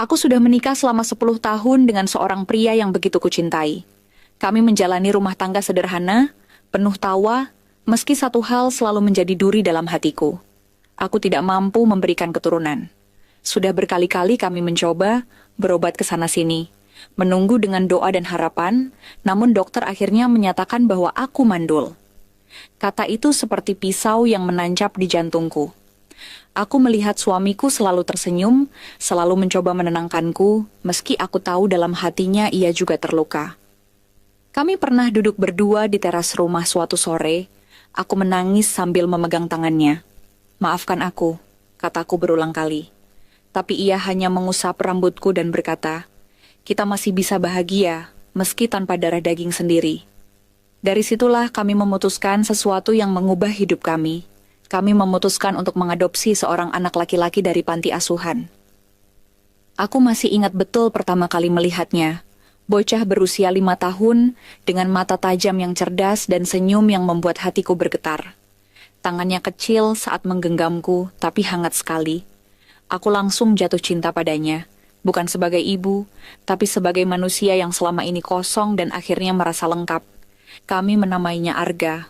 Aku sudah menikah selama 10 tahun dengan seorang pria yang begitu kucintai. Kami menjalani rumah tangga sederhana, penuh tawa, meski satu hal selalu menjadi duri dalam hatiku. Aku tidak mampu memberikan keturunan. Sudah berkali-kali kami mencoba berobat ke sana-sini, menunggu dengan doa dan harapan, namun dokter akhirnya menyatakan bahwa aku mandul. Kata itu seperti pisau yang menancap di jantungku. Aku melihat suamiku selalu tersenyum, selalu mencoba menenangkanku, meski aku tahu dalam hatinya ia juga terluka. Kami pernah duduk berdua di teras rumah suatu sore. Aku menangis sambil memegang tangannya. "Maafkan aku," kataku berulang kali. Tapi ia hanya mengusap rambutku dan berkata, "Kita masih bisa bahagia, meski tanpa darah daging sendiri." Dari situlah kami memutuskan sesuatu yang mengubah hidup kami. Kami memutuskan untuk mengadopsi seorang anak laki-laki dari panti asuhan. Aku masih ingat betul pertama kali melihatnya. Bocah berusia 5 tahun, dengan mata tajam yang cerdas dan senyum yang membuat hatiku bergetar. Tangannya kecil saat menggenggamku, tapi hangat sekali. Aku langsung jatuh cinta padanya, bukan sebagai ibu, tapi sebagai manusia yang selama ini kosong dan akhirnya merasa lengkap. Kami menamainya Arga.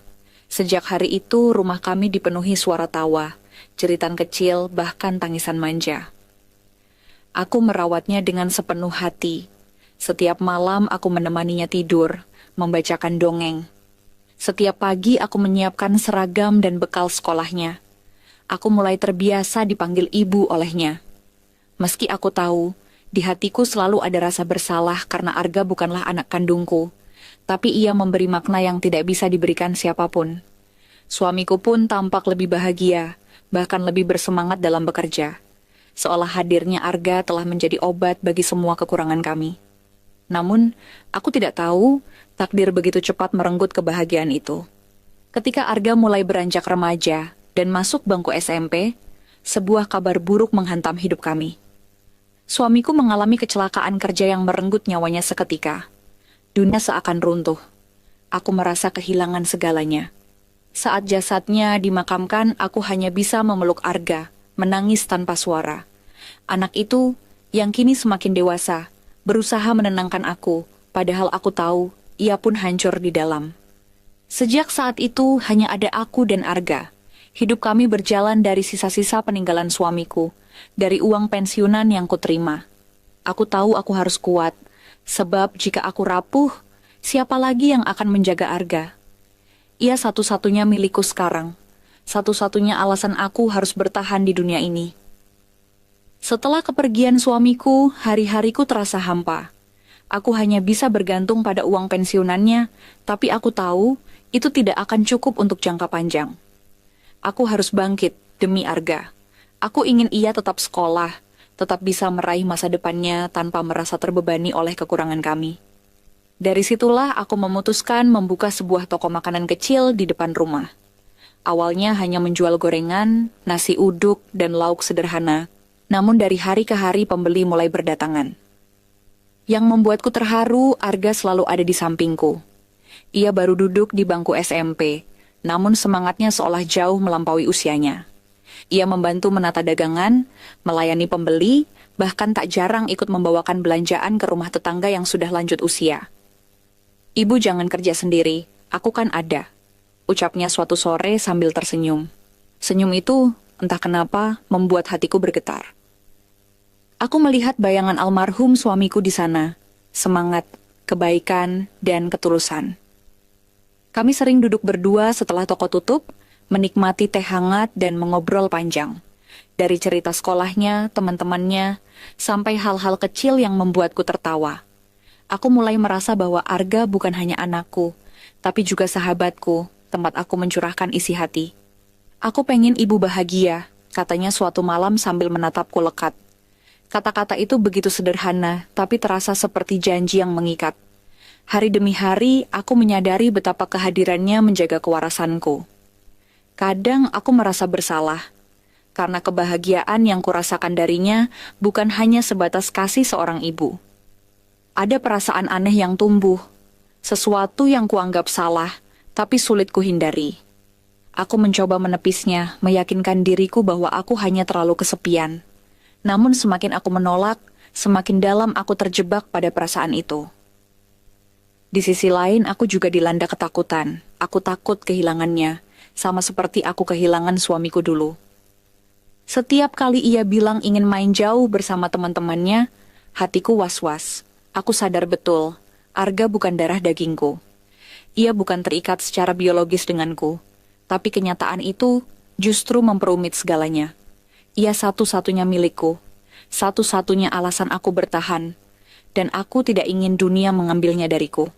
Sejak hari itu, rumah kami dipenuhi suara tawa, jeritan kecil, bahkan tangisan manja. Aku merawatnya dengan sepenuh hati. Setiap malam aku menemaninya tidur, membacakan dongeng. Setiap pagi aku menyiapkan seragam dan bekal sekolahnya. Aku mulai terbiasa dipanggil ibu olehnya. Meski aku tahu, di hatiku selalu ada rasa bersalah karena Arga bukanlah anak kandungku. Tapi ia memberi makna yang tidak bisa diberikan siapapun. Suamiku pun tampak lebih bahagia, bahkan lebih bersemangat dalam bekerja. Seolah hadirnya Arga telah menjadi obat bagi semua kekurangan kami. Namun, aku tidak tahu takdir begitu cepat merenggut kebahagiaan itu. Ketika Arga mulai beranjak remaja dan masuk bangku SMP, sebuah kabar buruk menghantam hidup kami. Suamiku mengalami kecelakaan kerja yang merenggut nyawanya seketika. Dunia seakan runtuh. Aku merasa kehilangan segalanya. Saat jasadnya dimakamkan, aku hanya bisa memeluk Arga, menangis tanpa suara. Anak itu, yang kini semakin dewasa, berusaha menenangkan aku, padahal aku tahu ia pun hancur di dalam. Sejak saat itu, hanya ada aku dan Arga. Hidup kami berjalan dari sisa-sisa peninggalan suamiku, dari uang pensiunan yang kuterima. Aku tahu aku harus kuat, sebab jika aku rapuh, siapa lagi yang akan menjaga Arga? Ia satu-satunya milikku sekarang. Satu-satunya alasan aku harus bertahan di dunia ini. Setelah kepergian suamiku, hari-hariku terasa hampa. Aku hanya bisa bergantung pada uang pensiunannya, tapi aku tahu itu tidak akan cukup untuk jangka panjang. Aku harus bangkit demi Arga. Aku ingin ia tetap sekolah, tetap bisa meraih masa depannya tanpa merasa terbebani oleh kekurangan kami. Dari situlah aku memutuskan membuka sebuah toko makanan kecil di depan rumah. Awalnya hanya menjual gorengan, nasi uduk, dan lauk sederhana, namun dari hari ke hari pembeli mulai berdatangan. Yang membuatku terharu, Arga selalu ada di sampingku. Ia baru duduk di bangku SMP, namun semangatnya seolah jauh melampaui usianya. Ia membantu menata dagangan, melayani pembeli, bahkan tak jarang ikut membawakan belanjaan ke rumah tetangga yang sudah lanjut usia. "Ibu jangan kerja sendiri, aku kan ada," ucapnya suatu sore sambil tersenyum. Senyum itu, entah kenapa, membuat hatiku bergetar. Aku melihat bayangan almarhum suamiku di sana, semangat, kebaikan, dan ketulusan. Kami sering duduk berdua setelah toko tutup, menikmati teh hangat dan mengobrol panjang. Dari cerita sekolahnya, teman-temannya, sampai hal-hal kecil yang membuatku tertawa. Aku mulai merasa bahwa Arga bukan hanya anakku, tapi juga sahabatku, tempat aku mencurahkan isi hati. "Aku pengen ibu bahagia," katanya suatu malam sambil menatapku lekat. Kata-kata itu begitu sederhana, tapi terasa seperti janji yang mengikat. Hari demi hari, aku menyadari betapa kehadirannya menjaga kewarasanku. Kadang aku merasa bersalah, karena kebahagiaan yang kurasakan darinya bukan hanya sebatas kasih seorang ibu. Ada perasaan aneh yang tumbuh, sesuatu yang kuanggap salah, tapi sulit kuhindari. Aku mencoba menepisnya, meyakinkan diriku bahwa aku hanya terlalu kesepian. Namun semakin aku menolak, Semakin dalam aku terjebak pada perasaan itu. Di sisi lain, aku juga dilanda ketakutan. Aku takut kehilangannya, sama seperti aku kehilangan suamiku dulu. Setiap kali ia bilang ingin main jauh bersama teman-temannya, hatiku was-was. Aku sadar betul, Arga bukan darah dagingku. Ia bukan terikat secara biologis denganku, tapi kenyataan itu justru memperumit segalanya. Ia satu-satunya milikku, satu-satunya alasan aku bertahan, dan aku tidak ingin dunia mengambilnya dariku.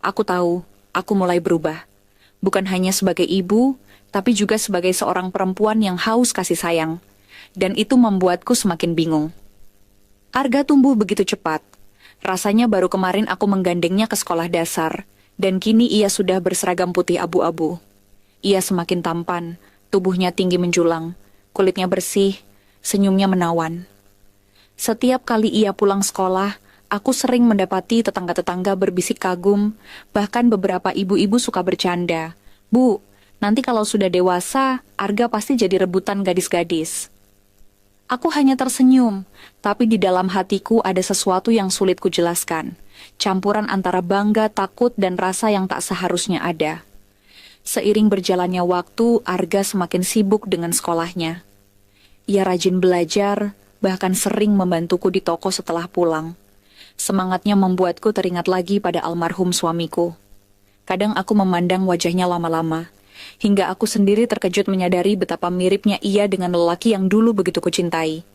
Aku tahu, aku mulai berubah. Bukan hanya sebagai ibu, tapi juga sebagai seorang perempuan yang haus kasih sayang. Dan itu membuatku semakin bingung. Arga tumbuh begitu cepat. Rasanya baru kemarin aku menggandengnya ke sekolah dasar, dan kini ia sudah berseragam putih abu-abu. Ia semakin tampan, tubuhnya tinggi menjulang, kulitnya bersih, senyumnya menawan. Setiap kali ia pulang sekolah, aku sering mendapati tetangga-tetangga berbisik kagum, bahkan beberapa ibu-ibu suka bercanda. "Bu, nanti kalau sudah dewasa, Arga pasti jadi rebutan gadis-gadis." Aku hanya tersenyum, tapi di dalam hatiku ada sesuatu yang sulit kujelaskan. Campuran antara bangga, takut, dan rasa yang tak seharusnya ada. Seiring berjalannya waktu, Arga semakin sibuk dengan sekolahnya. Ia rajin belajar, bahkan sering membantuku di toko setelah pulang. Semangatnya membuatku teringat lagi pada almarhum suamiku. Kadang aku memandang wajahnya lama-lama, hingga aku sendiri terkejut menyadari betapa miripnya ia dengan lelaki yang dulu begitu kucintai.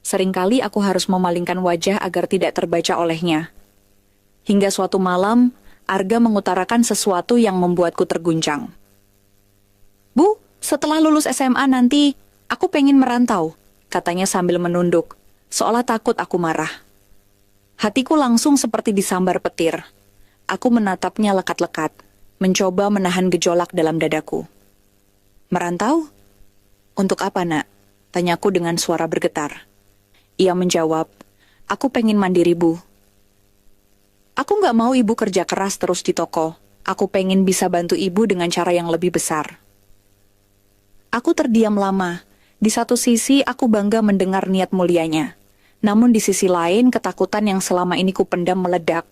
Seringkali aku harus memalingkan wajah agar tidak terbaca olehnya. Hingga suatu malam, Arga mengutarakan sesuatu yang membuatku terguncang. "Bu, setelah lulus SMA nanti, aku pengen merantau," katanya sambil menunduk, seolah takut aku marah. Hatiku langsung seperti disambar petir. Aku menatapnya lekat-lekat, mencoba menahan gejolak dalam dadaku. "Merantau? Untuk apa, Nak?" tanyaku dengan suara bergetar. Ia menjawab, "Aku pengen mandiri, Bu. Aku nggak mau ibu kerja keras terus di toko. Aku pengen bisa bantu ibu dengan cara yang lebih besar." Aku terdiam lama. Di satu sisi, aku bangga mendengar niat mulianya. Namun di sisi lain, ketakutan yang selama ini kupendam meledak.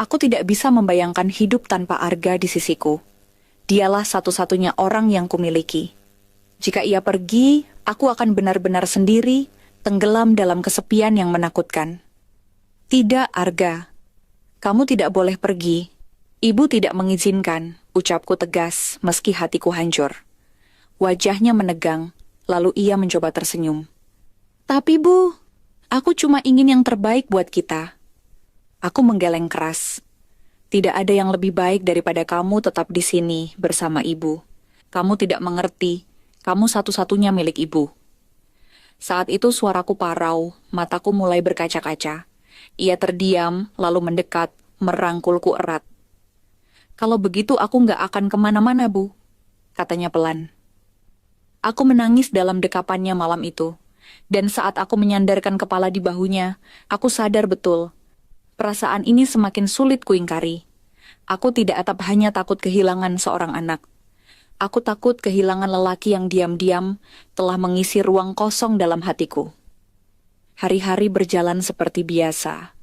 Aku tidak bisa membayangkan hidup tanpa Arga di sisiku. Dialah satu-satunya orang yang kumiliki. Jika ia pergi, aku akan benar-benar sendiri, tenggelam dalam kesepian yang menakutkan. "Tidak, Arga. Kamu tidak boleh pergi. Ibu tidak mengizinkan," ucapku tegas meski hatiku hancur. Wajahnya menegang, lalu ia mencoba tersenyum. "Tapi Bu, aku cuma ingin yang terbaik buat kita." Aku menggeleng keras. "Tidak ada yang lebih baik daripada kamu tetap di sini bersama ibu. Kamu tidak mengerti, kamu satu-satunya milik ibu." Saat itu suaraku parau, mataku mulai berkaca-kaca. Ia terdiam, lalu mendekat, merangkulku erat. "Kalau begitu aku nggak akan kemana-mana, Bu," katanya pelan. Aku menangis dalam dekapannya malam itu. Dan saat aku menyandarkan kepala di bahunya, aku sadar betul. Perasaan ini semakin sulit kuingkari. Aku tidak hanya takut kehilangan seorang anak. Aku takut kehilangan lelaki yang diam-diam telah mengisi ruang kosong dalam hatiku. Hari-hari berjalan seperti biasa.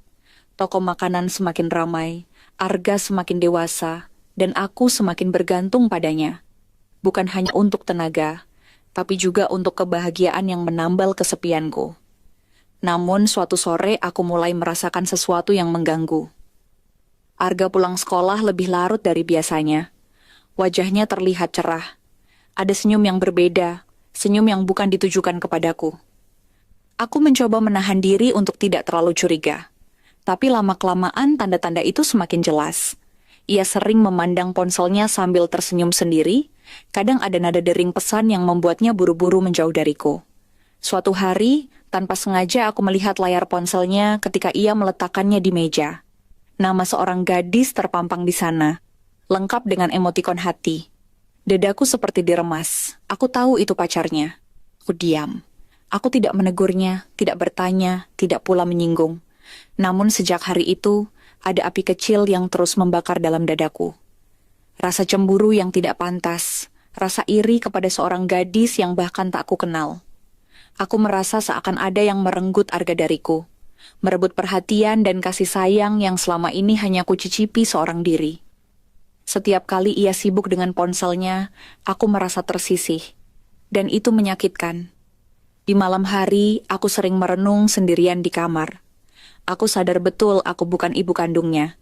Toko makanan semakin ramai, Arga semakin dewasa, dan aku semakin bergantung padanya. Bukan hanya untuk tenaga, tapi juga untuk kebahagiaan yang menambal kesepianku. Namun suatu sore aku mulai merasakan sesuatu yang mengganggu. Arga pulang sekolah lebih larut dari biasanya. Wajahnya terlihat cerah. Ada senyum yang berbeda, senyum yang bukan ditujukan kepadaku. Aku mencoba menahan diri untuk tidak terlalu curiga. Tapi lama-kelamaan tanda-tanda itu semakin jelas. Ia sering memandang ponselnya sambil tersenyum sendiri. Kadang ada nada dering pesan yang membuatnya buru-buru menjauh dariku. Suatu hari, tanpa sengaja aku melihat layar ponselnya ketika ia meletakkannya di meja. Nama seorang gadis terpampang di sana, lengkap dengan emotikon hati. Dadaku seperti diremas. Aku tahu itu pacarnya. Aku diam. Aku tidak menegurnya, tidak bertanya, tidak pula menyinggung. Namun sejak hari itu, ada api kecil yang terus membakar dalam dadaku. Rasa cemburu yang tidak pantas, rasa iri kepada seorang gadis yang bahkan tak aku kenal. Aku merasa seakan ada yang merenggut Arga dariku. merebut perhatian dan kasih sayang yang selama ini hanya kucicipi seorang diri. Setiap kali ia sibuk dengan ponselnya, aku merasa tersisih, dan itu menyakitkan. Di malam hari, aku sering merenung sendirian di kamar. Aku sadar betul aku bukan ibu kandungnya.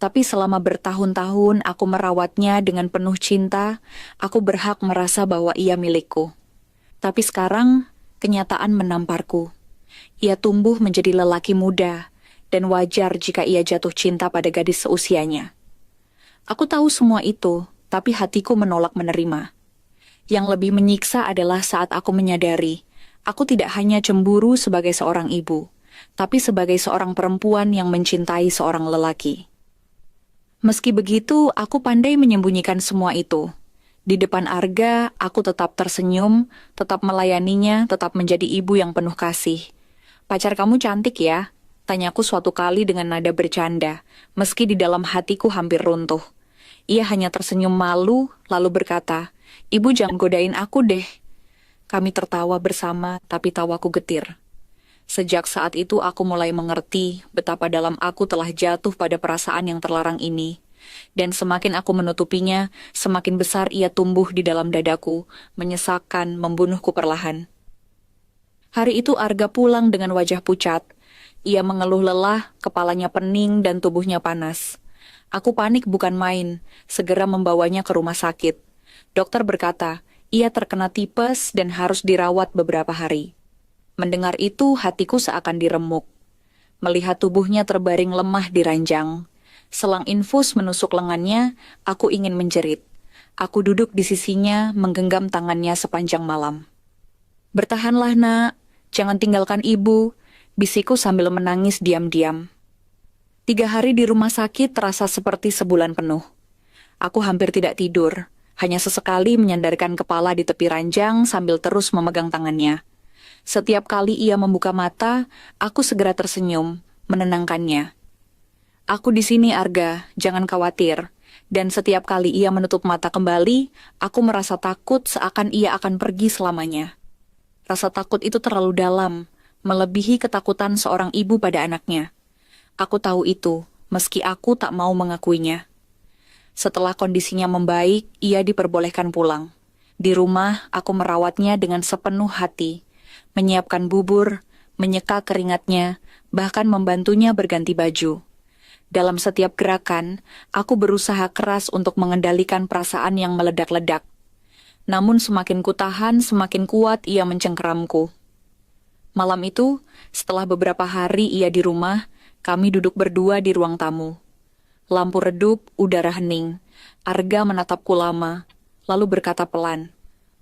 Tapi selama bertahun-tahun aku merawatnya dengan penuh cinta, aku berhak merasa bahwa ia milikku. Tapi sekarang, kenyataan menamparku. Ia tumbuh menjadi lelaki muda, dan wajar jika ia jatuh cinta pada gadis seusianya. Aku tahu semua itu, tapi hatiku menolak menerima. Yang lebih menyiksa adalah saat aku menyadari, aku tidak hanya cemburu sebagai seorang ibu, tapi sebagai seorang perempuan yang mencintai seorang lelaki. Meski begitu, aku pandai menyembunyikan semua itu. Di depan Arga, aku tetap tersenyum, tetap melayaninya, tetap menjadi ibu yang penuh kasih. "Pacar kamu cantik ya?" tanyaku suatu kali dengan nada bercanda, meski di dalam hatiku hampir runtuh. Ia hanya tersenyum malu, lalu berkata, "Ibu jangan godain aku deh." Kami tertawa bersama, tapi tawaku getir. Sejak saat itu aku mulai mengerti betapa dalam aku telah jatuh pada perasaan yang terlarang ini. Dan semakin aku menutupinya, semakin besar ia tumbuh di dalam dadaku, menyesakkan, membunuhku perlahan. Hari itu Arga pulang dengan wajah pucat. Ia mengeluh lelah, kepalanya pening dan tubuhnya panas. Aku panik bukan main, segera membawanya ke rumah sakit. Dokter berkata, ia terkena tipes dan harus dirawat beberapa hari. Mendengar itu, hatiku seakan diremuk. Melihat tubuhnya terbaring lemah di ranjang. Selang infus menusuk lengannya, aku ingin menjerit. Aku duduk di sisinya, menggenggam tangannya sepanjang malam. "Bertahanlah, nak. Jangan tinggalkan ibu," bisikku sambil menangis diam-diam. 3 hari di rumah sakit terasa seperti sebulan penuh. Aku hampir tidak tidur, hanya sesekali menyandarkan kepala di tepi ranjang sambil terus memegang tangannya. Setiap kali ia membuka mata, aku segera tersenyum, menenangkannya. "Aku di sini, Arga, jangan khawatir." Dan setiap kali ia menutup mata kembali, aku merasa takut seakan ia akan pergi selamanya. Rasa takut itu terlalu dalam, melebihi ketakutan seorang ibu pada anaknya. Aku tahu itu, meski aku tak mau mengakuinya. Setelah kondisinya membaik, ia diperbolehkan pulang. Di rumah, aku merawatnya dengan sepenuh hati. Menyiapkan bubur, menyeka keringatnya, bahkan membantunya berganti baju. Dalam setiap gerakan, aku berusaha keras untuk mengendalikan perasaan yang meledak-ledak. Namun semakin kutahan, semakin kuat ia mencengkeramku. Malam itu, setelah beberapa hari ia di rumah, kami duduk berdua di ruang tamu. Lampu redup, udara hening. Arga menatapku lama, lalu berkata pelan,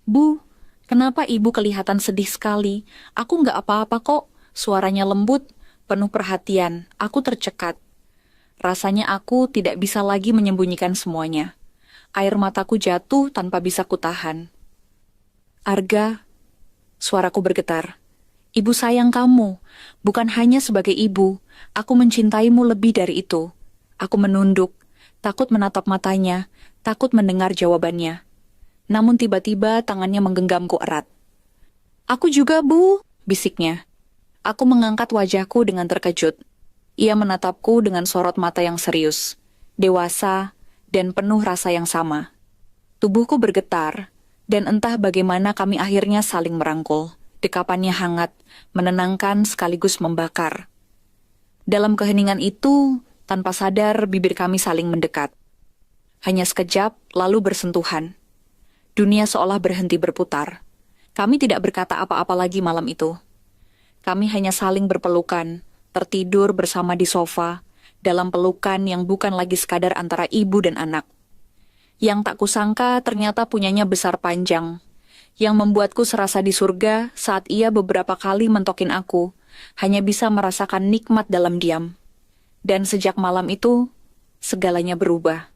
"Bu, kenapa ibu kelihatan sedih sekali? Aku nggak apa-apa kok." Suaranya lembut, penuh perhatian. Aku tercekat. Rasanya aku tidak bisa lagi menyembunyikan semuanya. Air mataku jatuh tanpa bisa kutahan. "Arga," suaraku bergetar. "Ibu sayang kamu, bukan hanya sebagai ibu. Aku mencintaimu lebih dari itu." Aku menunduk, takut menatap matanya, takut mendengar jawabannya. Namun tiba-tiba tangannya menggenggamku erat. "Aku juga, Bu," bisiknya. Aku mengangkat wajahku dengan terkejut. Ia menatapku dengan sorot mata yang serius, dewasa, dan penuh rasa yang sama. Tubuhku bergetar, dan entah bagaimana kami akhirnya saling merangkul. Dekapannya hangat, menenangkan sekaligus membakar. Dalam keheningan itu, tanpa sadar bibir kami saling mendekat. Hanya sekejap, lalu bersentuhan. Dunia seolah berhenti berputar. Kami tidak berkata apa-apa lagi malam itu. Kami hanya saling berpelukan, tertidur bersama di sofa, dalam pelukan yang bukan lagi sekadar antara ibu dan anak. Yang tak kusangka ternyata punyanya besar panjang, yang membuatku serasa di surga saat ia beberapa kali mentokin aku, hanya bisa merasakan nikmat dalam diam. Dan sejak malam itu, segalanya berubah.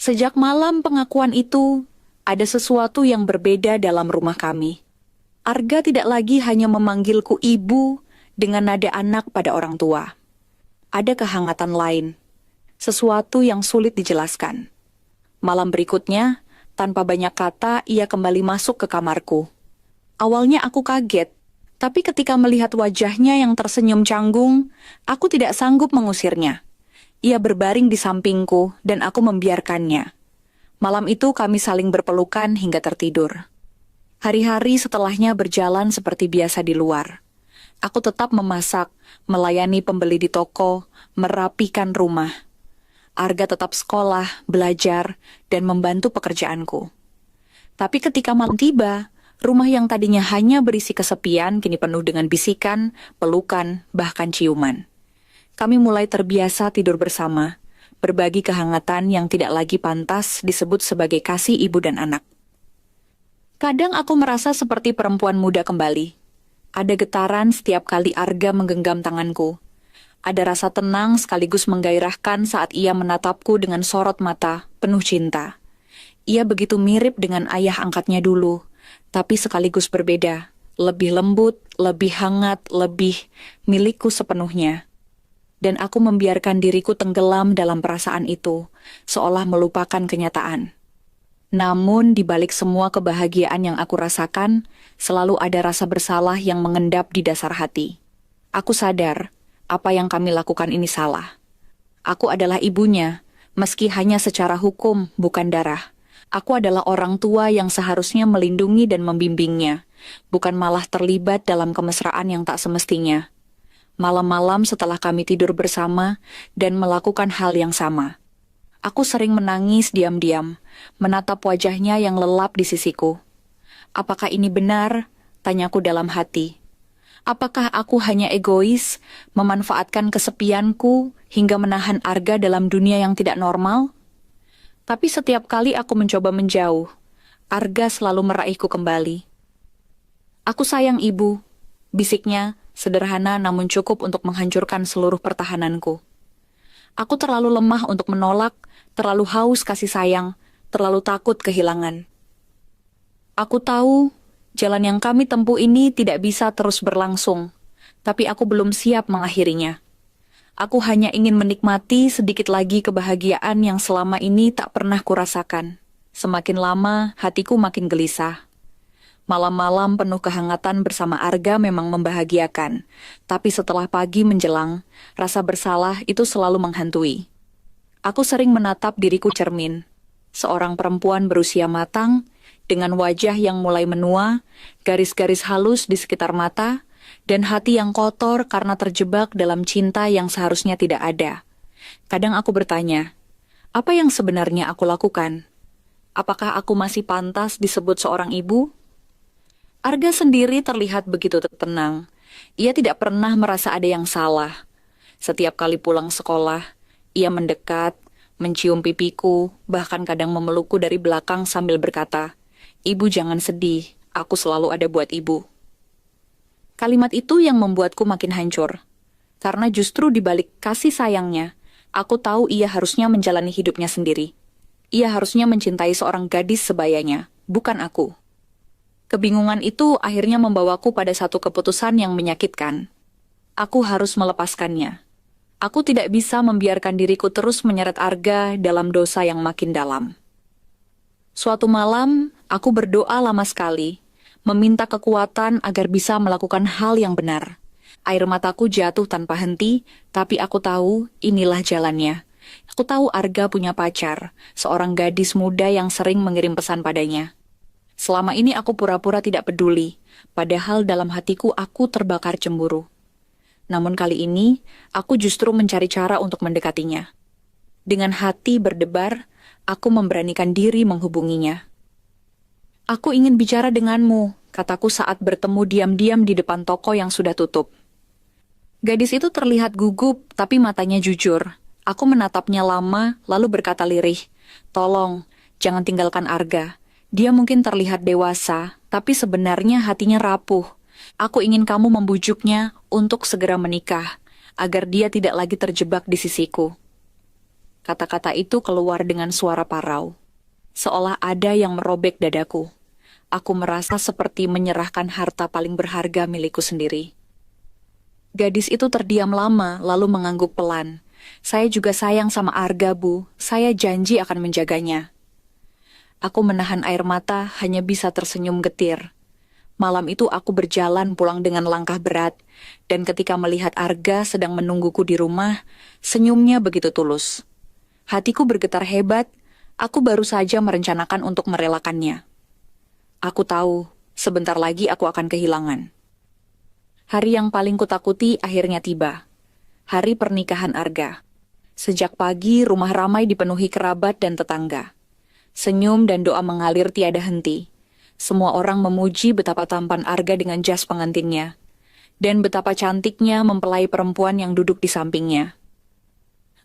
Sejak malam pengakuan itu, ada sesuatu yang berbeda dalam rumah kami. Arga tidak lagi hanya memanggilku ibu dengan nada anak pada orang tua. Ada kehangatan lain, sesuatu yang sulit dijelaskan. Malam berikutnya, tanpa banyak kata, ia kembali masuk ke kamarku. Awalnya aku kaget, Tapi ketika melihat wajahnya yang tersenyum canggung, aku tidak sanggup mengusirnya. Ia berbaring di sampingku dan aku membiarkannya. Malam itu kami saling berpelukan hingga tertidur. Hari-hari setelahnya berjalan seperti biasa di luar. Aku tetap memasak, melayani pembeli di toko, merapikan rumah. Arga tetap sekolah, belajar, dan membantu pekerjaanku. Tapi ketika malam tiba, rumah yang tadinya hanya berisi kesepian kini penuh dengan bisikan, pelukan, bahkan ciuman. Kami mulai terbiasa tidur bersama, berbagi kehangatan yang tidak lagi pantas disebut sebagai kasih ibu dan anak. Kadang aku merasa seperti perempuan muda kembali. Ada getaran setiap kali Arga menggenggam tanganku. Ada rasa tenang sekaligus menggairahkan saat ia menatapku dengan sorot mata penuh cinta. Ia begitu mirip dengan ayah angkatnya dulu, tapi sekaligus berbeda. Lebih lembut, lebih hangat, lebih milikku sepenuhnya. Dan aku membiarkan diriku tenggelam dalam perasaan itu, seolah melupakan kenyataan. Namun, di balik semua kebahagiaan yang aku rasakan, selalu ada rasa bersalah yang mengendap di dasar hati. Aku sadar, apa yang kami lakukan ini salah. Aku adalah ibunya, meski hanya secara hukum, bukan darah. Aku adalah orang tua yang seharusnya melindungi dan membimbingnya, bukan malah terlibat dalam kemesraan yang tak semestinya. Malam-malam setelah kami tidur bersama dan melakukan hal yang sama, aku sering menangis diam-diam, menatap wajahnya yang lelap di sisiku. Apakah ini benar? Tanyaku dalam hati. Apakah aku hanya egois, memanfaatkan kesepianku hingga menahan Arga dalam dunia yang tidak normal? Tapi setiap kali aku mencoba menjauh, Arga selalu meraihku kembali. Aku sayang ibu, bisiknya, sederhana namun cukup untuk menghancurkan seluruh pertahananku. Aku terlalu lemah untuk menolak, terlalu haus kasih sayang, terlalu takut kehilangan. Aku tahu, jalan yang kami tempuh ini tidak bisa terus berlangsung, tapi aku belum siap mengakhirinya. Aku hanya ingin menikmati sedikit lagi kebahagiaan yang selama ini tak pernah kurasakan. Semakin lama, hatiku makin gelisah. Malam-malam penuh kehangatan bersama Arga memang membahagiakan, tapi setelah pagi menjelang, rasa bersalah itu selalu menghantui. Aku sering menatap diriku cermin. Seorang perempuan berusia matang, dengan wajah yang mulai menua, garis-garis halus di sekitar mata, dan hati yang kotor karena terjebak dalam cinta yang seharusnya tidak ada. Kadang aku bertanya, apa yang sebenarnya aku lakukan? Apakah aku masih pantas disebut seorang ibu? Arga sendiri terlihat begitu tenang. Ia tidak pernah merasa ada yang salah. Setiap kali pulang sekolah, ia mendekat, mencium pipiku, bahkan kadang memelukku dari belakang sambil berkata, "Ibu jangan sedih, aku selalu ada buat ibu." Kalimat itu yang membuatku makin hancur. Karena justru di balik kasih sayangnya, aku tahu ia harusnya menjalani hidupnya sendiri. Ia harusnya mencintai seorang gadis sebayanya, bukan aku. Kebingungan itu akhirnya membawaku pada satu keputusan yang menyakitkan. Aku harus melepaskannya. Aku tidak bisa membiarkan diriku terus menyeret Arga dalam dosa yang makin dalam. Suatu malam, aku berdoa lama sekali, meminta kekuatan agar bisa melakukan hal yang benar. Air mataku jatuh tanpa henti, tapi aku tahu inilah jalannya. Aku tahu Arga punya pacar, seorang gadis muda yang sering mengirim pesan padanya. Selama ini aku pura-pura tidak peduli, padahal dalam hatiku aku terbakar cemburu. Namun kali ini, aku justru mencari cara untuk mendekatinya. Dengan hati berdebar, aku memberanikan diri menghubunginya. "Aku ingin bicara denganmu," kataku saat bertemu diam-diam di depan toko yang sudah tutup. Gadis itu terlihat gugup, tapi matanya jujur. Aku menatapnya lama, lalu berkata lirih, "Tolong, jangan tinggalkan Arga. Dia mungkin terlihat dewasa, tapi sebenarnya hatinya rapuh. Aku ingin kamu membujuknya untuk segera menikah, agar dia tidak lagi terjebak di sisiku." Kata-kata itu keluar dengan suara parau, seolah ada yang merobek dadaku. Aku merasa seperti menyerahkan harta paling berharga milikku sendiri. Gadis itu terdiam lama, lalu mengangguk pelan. "Saya juga sayang sama Arga, Bu. Saya janji akan menjaganya." Aku menahan air mata, hanya bisa tersenyum getir. Malam itu aku berjalan pulang dengan langkah berat, dan ketika melihat Arga sedang menungguku di rumah, senyumnya begitu tulus. Hatiku bergetar hebat, aku baru saja merencanakan untuk merelakannya. Aku tahu, sebentar lagi aku akan kehilangan. Hari yang paling kutakuti akhirnya tiba. Hari pernikahan Arga. Sejak pagi, rumah ramai dipenuhi kerabat dan tetangga. Senyum dan doa mengalir tiada henti. Semua orang memuji betapa tampan Arga dengan jas pengantinnya, dan betapa cantiknya mempelai perempuan yang duduk di sampingnya.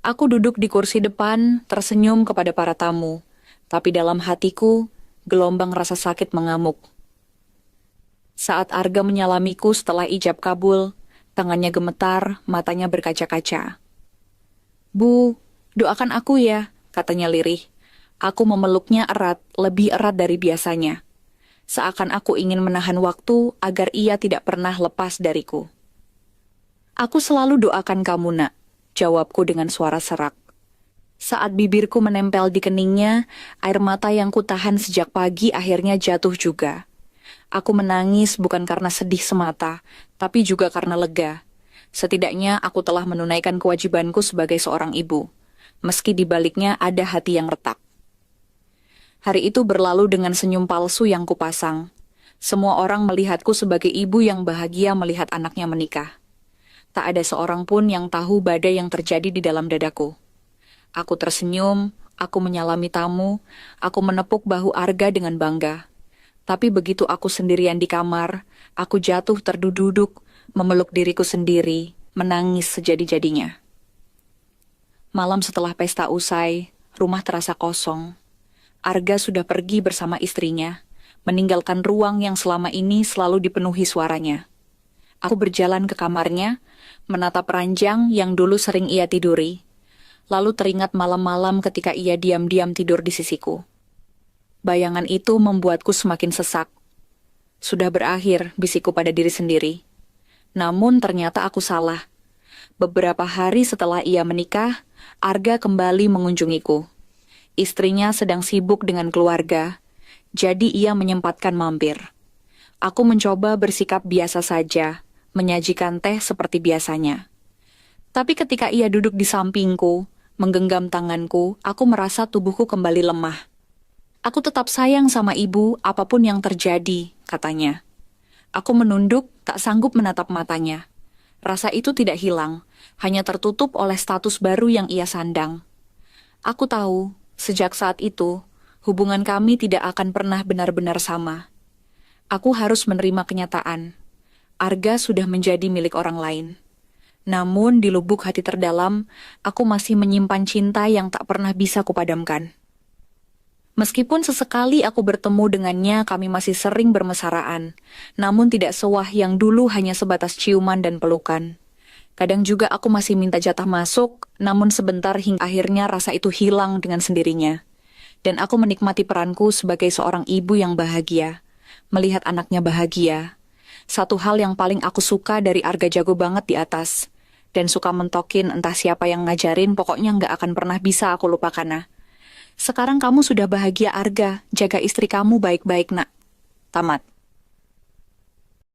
Aku duduk di kursi depan, tersenyum kepada para tamu, tapi dalam hatiku, gelombang rasa sakit mengamuk. Saat Arga menyalamiku setelah ijab kabul, tangannya gemetar, matanya berkaca-kaca. "Bu, doakan aku ya," katanya lirih. Aku memeluknya erat, lebih erat dari biasanya. Seakan aku ingin menahan waktu agar ia tidak pernah lepas dariku. "Aku selalu doakan kamu, Nak," jawabku dengan suara serak. Saat bibirku menempel di keningnya, air mata yang kutahan sejak pagi akhirnya jatuh juga. Aku menangis bukan karena sedih semata, tapi juga karena lega. Setidaknya aku telah menunaikan kewajibanku sebagai seorang ibu, meski di baliknya ada hati yang retak. Hari itu berlalu dengan senyum palsu yang kupasang. Semua orang melihatku sebagai ibu yang bahagia melihat anaknya menikah. Tak ada seorang pun yang tahu badai yang terjadi di dalam dadaku. Aku tersenyum, aku menyalami tamu, aku menepuk bahu Arga dengan bangga. Tapi begitu aku sendirian di kamar, aku jatuh terduduk, memeluk diriku sendiri, menangis sejadi-jadinya. Malam setelah pesta usai, rumah terasa kosong. Arga sudah pergi bersama istrinya, meninggalkan ruang yang selama ini selalu dipenuhi suaranya. Aku berjalan ke kamarnya, menatap ranjang yang dulu sering ia tiduri, lalu teringat malam-malam ketika ia diam-diam tidur di sisiku. Bayangan itu membuatku semakin sesak. Sudah berakhir, bisikku pada diri sendiri. Namun ternyata aku salah. Beberapa hari setelah ia menikah, Arga kembali mengunjungiku. Istrinya sedang sibuk dengan keluarga, jadi ia menyempatkan mampir. Aku mencoba bersikap biasa saja, menyajikan teh seperti biasanya. Tapi ketika ia duduk di sampingku, menggenggam tanganku, aku merasa tubuhku kembali lemah. "Aku tetap sayang sama ibu, apapun yang terjadi," katanya. Aku menunduk, tak sanggup menatap matanya. Rasa itu tidak hilang, hanya tertutup oleh status baru yang ia sandang. Aku tahu, sejak saat itu, hubungan kami tidak akan pernah benar-benar sama. Aku harus menerima kenyataan. Arga sudah menjadi milik orang lain. Namun, di lubuk hati terdalam, aku masih menyimpan cinta yang tak pernah bisa kupadamkan. Meskipun sesekali aku bertemu dengannya, kami masih sering bermesraan, namun tidak sewah yang dulu hanya sebatas ciuman dan pelukan. Kadang juga aku masih minta jatah masuk, namun sebentar hingga akhirnya rasa itu hilang dengan sendirinya. Dan aku menikmati peranku sebagai seorang ibu yang bahagia, melihat anaknya bahagia. Satu hal yang paling aku suka dari Arga jago banget di atas, dan suka mentokin entah siapa yang ngajarin, pokoknya nggak akan pernah bisa aku lupakan. Nah, sekarang kamu sudah bahagia Arga, jaga istri kamu baik-baik, Nak. Tamat.